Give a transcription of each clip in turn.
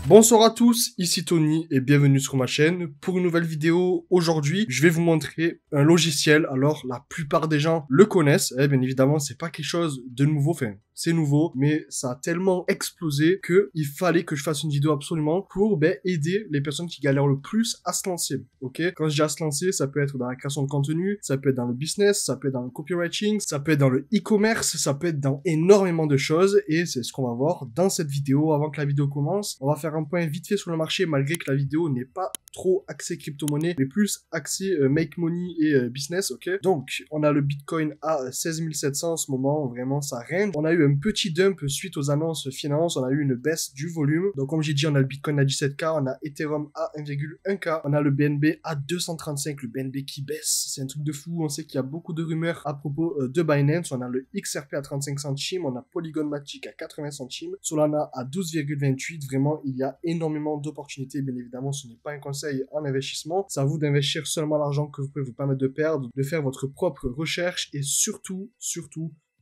Bonsoir à tous, ici Tony et bienvenue sur ma chaîne pour une nouvelle vidéo. Aujourd'hui, je vais vous montrer un logiciel. Alors, la plupart des gens le connaissent. Bien évidemment, c'est pas quelque chose de nouveau. Enfin, c'est nouveau, mais ça a tellement explosé que il fallait que je fasse une vidéo absolument pour aider les personnes qui galèrent le plus à se lancer. Ok? Quand je dis à se lancer, ça peut être dans la création de contenu, ça peut être dans le business, ça peut être dans le copywriting, ça peut être dans le e-commerce, ça peut être dans énormément de choses et c'est ce qu'on va voir dans cette vidéo. Avant que la vidéo commence, on va faire un point vite fait sur le marché, malgré que la vidéo n'est pas trop axée crypto-monnaie, mais plus axée make money et business, ok? Donc, on a le Bitcoin à 16 700 en ce moment, vraiment ça range. On a eu un petit dump suite aux annonces finances, on a eu une baisse du volume. Donc, comme j'ai dit, on a le Bitcoin à 17K, on a Ethereum à 1,1K, on a le BNB à 235, le BNB qui baisse, c'est un truc de fou. On sait qu'il y a beaucoup de rumeurs à propos de Binance. On a le XRP à 35 centimes, on a Polygon Matic à 80 centimes, Solana à 12,28. Vraiment, il y a énormément d'opportunités. Bien évidemment, ce n'est pas un conseil en investissement. C'est à vous d'investir seulement l'argent que vous pouvez vous permettre de perdre, de faire votre propre recherche et surtout,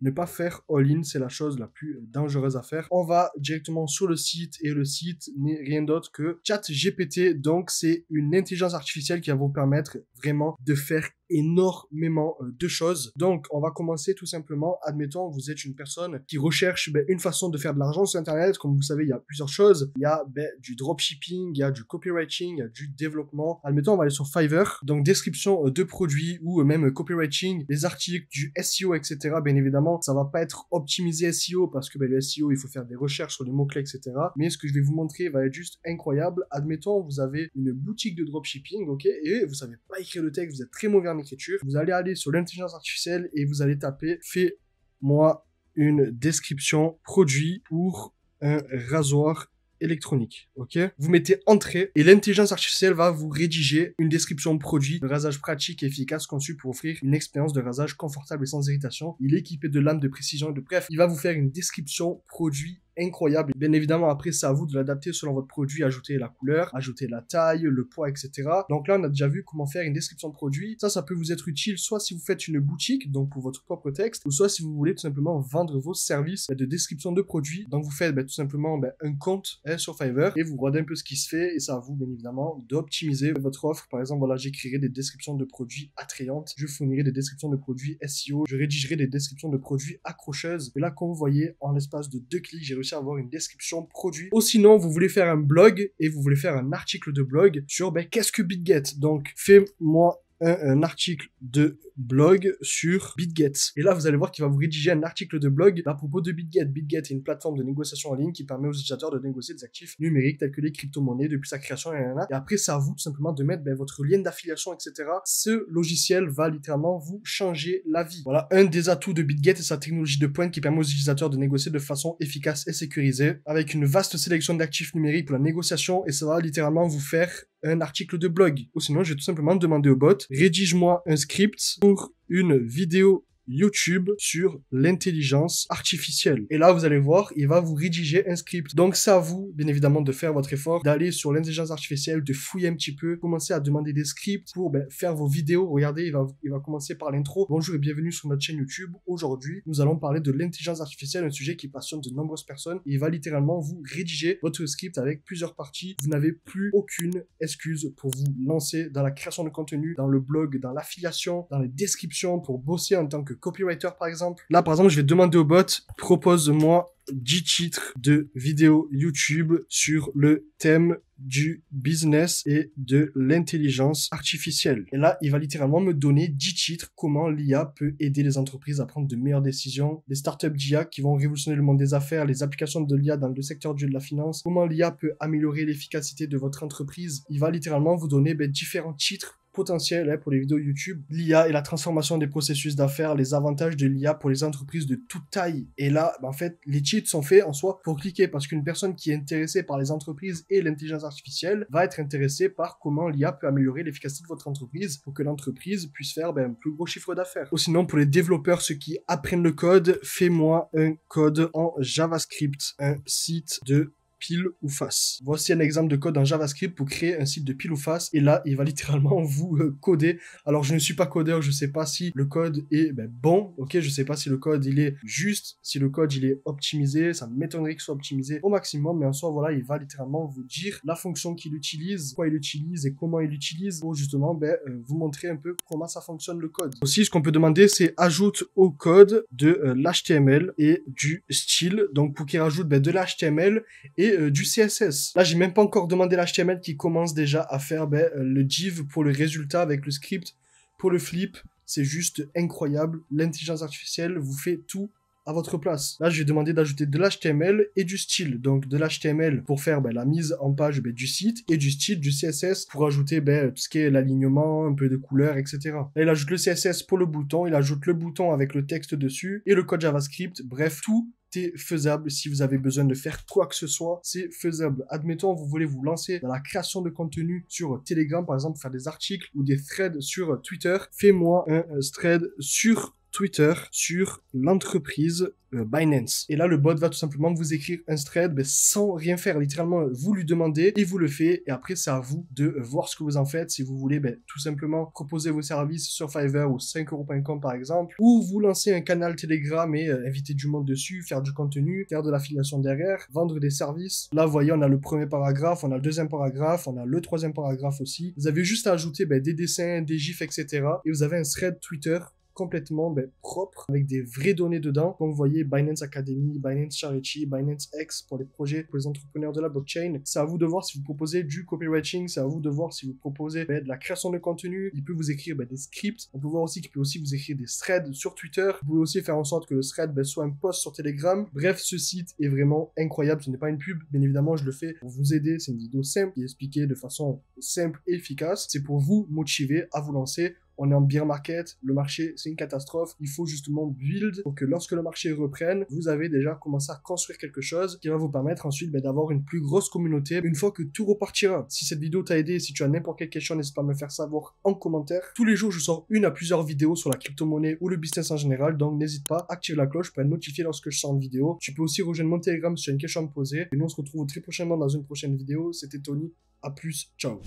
ne pas faire all-in, c'est la chose la plus dangereuse à faire. On va directement sur le site et le site n'est rien d'autre que ChatGPT. Donc, c'est une intelligence artificielle qui va vous permettre vraiment de faire énormément de choses. Donc, on va commencer tout simplement. Admettons, vous êtes une personne qui recherche une façon de faire de l'argent sur Internet. Comme vous savez, il y a plusieurs choses. Il y a du dropshipping, il y a du copywriting, il y a du développement. Admettons, on va aller sur Fiverr. Donc, description de produits ou même copywriting, les articles, du SEO, etc. Bien évidemment, ça va pas être optimisé SEO parce que le SEO, il faut faire des recherches sur les mots-clés, etc. Mais ce que je vais vous montrer va être juste incroyable. Admettons, vous avez une boutique de dropshipping, ok, et vous savez pas écrire le texte, vous êtes très mauvais en écriture. Vous allez aller sur l'intelligence artificielle et vous allez taper « Fais-moi une description produit pour un rasoir électronique ». Ok, vous mettez entrée et l'intelligence artificielle va vous rédiger une description de produit de rasage pratique et efficace conçu pour offrir une expérience de rasage confortable et sans irritation. Il est équipé de lames de précision et de bref, il va vous faire une description produit incroyable. Bien évidemment, après, c'est à vous de l'adapter selon votre produit, ajouter la couleur, ajouter la taille, le poids, etc. Donc là, on a déjà vu comment faire une description de produit. Ça peut vous être utile soit si vous faites une boutique, donc pour votre propre texte, ou soit si vous voulez tout simplement vendre vos services de description de produits. Donc vous faites tout simplement un compte sur Fiverr et vous regardez un peu ce qui se fait et c'est à vous, bien évidemment, d'optimiser votre offre. Par exemple, voilà, j'écrirai des descriptions de produits attrayantes, je fournirai des descriptions de produits SEO, je rédigerai des descriptions de produits accrocheuses. Et là, comme vous voyez, en l'espace de 2 clics, j'ai réussi à avoir une description produit. Ou sinon, vous voulez faire un blog et vous voulez faire un article de blog sur qu'est-ce que BitGet. Donc, fais-moi un article de blog sur BitGet. Et là, vous allez voir qu'il va vous rédiger un article de blog à propos de BitGet. BitGet est une plateforme de négociation en ligne qui permet aux utilisateurs de négocier des actifs numériques tels que les crypto-monnaies depuis sa création. Et après, c'est à vous tout simplement de mettre votre lien d'affiliation, etc. Ce logiciel va littéralement vous changer la vie. Voilà, un des atouts de BitGet est sa technologie de pointe qui permet aux utilisateurs de négocier de façon efficace et sécurisée avec une vaste sélection d'actifs numériques pour la négociation et ça va littéralement vous faire un article de blog. Ou sinon, je vais tout simplement demander au bot, rédige-moi un script pour une vidéo YouTube sur l'intelligence artificielle. Et là, vous allez voir, il va vous rédiger un script. Donc, c'est à vous, bien évidemment, de faire votre effort, d'aller sur l'intelligence artificielle, de fouiller un petit peu, commencer à demander des scripts pour faire vos vidéos. Regardez, il va commencer par l'intro. Bonjour et bienvenue sur notre chaîne YouTube. Aujourd'hui, nous allons parler de l'intelligence artificielle, un sujet qui passionne de nombreuses personnes. Il va littéralement vous rédiger votre script avec plusieurs parties. Vous n'avez plus aucune excuse pour vous lancer dans la création de contenu, dans le blog, dans l'affiliation, dans les descriptions, pour bosser en tant que copywriter par exemple. Là par exemple, je vais demander au bot, propose-moi 10 titres de vidéos YouTube sur le thème du business et de l'intelligence artificielle. Et là, il va littéralement me donner 10 titres, comment l'IA peut aider les entreprises à prendre de meilleures décisions, les startups d'IA qui vont révolutionner le monde des affaires, les applications de l'IA dans le secteur de la finance, comment l'IA peut améliorer l'efficacité de votre entreprise. Il va littéralement vous donner différents titres potentiel pour les vidéos YouTube, l'IA et la transformation des processus d'affaires, les avantages de l'IA pour les entreprises de toute taille. Et là, en fait, les cheats sont faits en soi pour cliquer parce qu'une personne qui est intéressée par les entreprises et l'intelligence artificielle va être intéressée par comment l'IA peut améliorer l'efficacité de votre entreprise pour que l'entreprise puisse faire un plus gros chiffre d'affaires. Ou sinon, pour les développeurs, ceux qui apprennent le code, fais-moi un code en JavaScript, un site de pile ou face. Voici un exemple de code en JavaScript pour créer un site de pile ou face. Et là, il va littéralement vous coder. Alors, je ne suis pas codeur, je ne sais pas si le code est bon. Ok, je ne sais pas si le code il est juste, si le code il est optimisé. Ça m'étonnerait qu'il soit optimisé au maximum. Mais en soi, voilà, il va littéralement vous dire la fonction qu'il utilise, quoi il utilise et comment il l'utilise pour justement vous montrer un peu comment ça fonctionne le code. Aussi, ce qu'on peut demander, c'est ajoute au code de l'HTML et du style. Donc, pour qu'il rajoute de l'HTML et du CSS. Là, j'ai même pas encore demandé l'HTML qui commence déjà à faire le div pour le résultat avec le script pour le flip. C'est juste incroyable. L'intelligence artificielle vous fait tout à votre place. Là, je vais demander d'ajouter de l'HTML et du style. Donc, de l'HTML pour faire la mise en page du site et du style, du CSS pour ajouter tout ce qui est l'alignement, un peu de couleur, etc. Là, il ajoute le CSS pour le bouton, il ajoute le bouton avec le texte dessus et le code JavaScript. Bref, tout est faisable. Si vous avez besoin de faire quoi que ce soit, c'est faisable. Admettons, vous voulez vous lancer dans la création de contenu sur Telegram, par exemple, faire des articles ou des threads sur Twitter. Fais-moi un thread sur Twitter sur l'entreprise Binance. Et là, le bot va tout simplement vous écrire un thread sans rien faire. Littéralement, vous lui demandez et vous le fait. Et après, c'est à vous de voir ce que vous en faites. Si vous voulez tout simplement proposer vos services sur Fiverr ou 5euros.com par exemple, ou vous lancer un canal Telegram et inviter du monde dessus, faire du contenu, faire de l'affiliation derrière, vendre des services. Là, vous voyez, on a le premier paragraphe, on a le deuxième paragraphe, on a le troisième paragraphe aussi. Vous avez juste à ajouter des dessins, des gifs, etc. Et vous avez un thread Twitter complètement propre avec des vraies données dedans. Comme vous voyez, Binance Academy, Binance Charity, Binance X pour les projets, pour les entrepreneurs de la blockchain. C'est à vous de voir si vous proposez du copywriting, c'est à vous de voir si vous proposez de la création de contenu. Il peut vous écrire des scripts. On peut voir aussi qu'il peut aussi vous écrire des threads sur Twitter. Vous pouvez aussi faire en sorte que le thread soit un post sur Telegram. Bref, ce site est vraiment incroyable. Ce n'est pas une pub, bien évidemment, je le fais pour vous aider. C'est une vidéo simple qui est expliquée de façon simple et efficace. C'est pour vous motiver à vous lancer. On est en bear market, le marché c'est une catastrophe, il faut justement build pour que lorsque le marché reprenne, vous avez déjà commencé à construire quelque chose qui va vous permettre ensuite d'avoir une plus grosse communauté une fois que tout repartira. Si cette vidéo t'a aidé, si tu as n'importe quelle question, n'hésite pas à me le faire savoir en commentaire. Tous les jours, je sors une à plusieurs vidéos sur la crypto-monnaie ou le business en général, donc n'hésite pas, active la cloche pour être notifié lorsque je sors une vidéo. Tu peux aussi rejoindre mon Telegram si tu as une question à me poser. Et nous on se retrouve très prochainement dans une prochaine vidéo. C'était Tony, à plus, ciao.